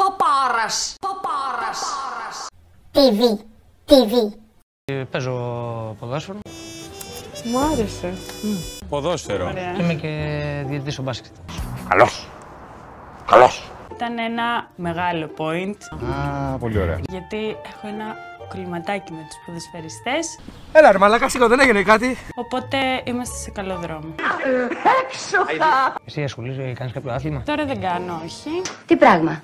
Παπάρας. TV. Παίζω ποδόσφαιρο. Μου άρεσε. Ποδόσφαιρο. Είμαι και διαιτητής στο μπάσκετ. Καλός. Ήταν ένα μεγάλο point. Α, πολύ ωραία. Γιατί έχω ένα κολληματάκι με τους ποδοσφαιριστές. Έλα ρε μαλάκα, σήκω, δεν έγινε κάτι. Οπότε είμαστε σε καλό δρόμο. Εσύ ασχολείσαι, κάνεις κάποιο άθλημα? Τώρα δεν κάνω, όχι. Τι πράγμα.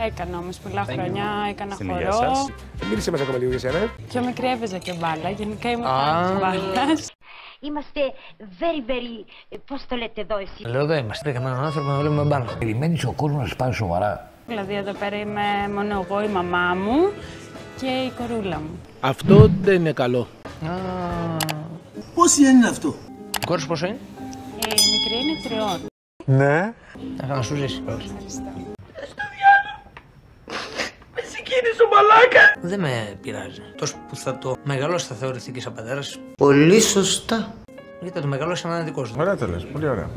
Έκανα όμως πολλά χρόνια, έκανα Στην υγεία χορό. σας. Μίλησε μας ακόμα λίγο για σένα. Πιο μικρή έπαιζα και μπάλα, γενικά είμαι fan της μπάλας. Είμαστε very, πώς το λέτε εδώ εσύ. Λέω εδώ είμαστε, είχαμε έναν άνθρωπο να βλέπουμε μπάλα. Περιμένεις ο κόσμος να σε πάρει σοβαρά. Δηλαδή εδώ πέρα είμαι μόνο εγώ, η μαμά μου και η κορούλα μου. Αυτό δεν είναι καλό. Πόση είναι αυτό? Η κόρη σου πόσο είναι? Η μικρή είναι 3. Ναι. Να σου ζήσει. Δεν με πειράζει. Τόσο που θα το μεγαλώσει θα θεωρηθεί και σαν πατέρας. Πολύ σωστά. Γιατί θα το μεγαλώσει σαν ένα δικό σου. Ωραία το λες, πολύ ωραία.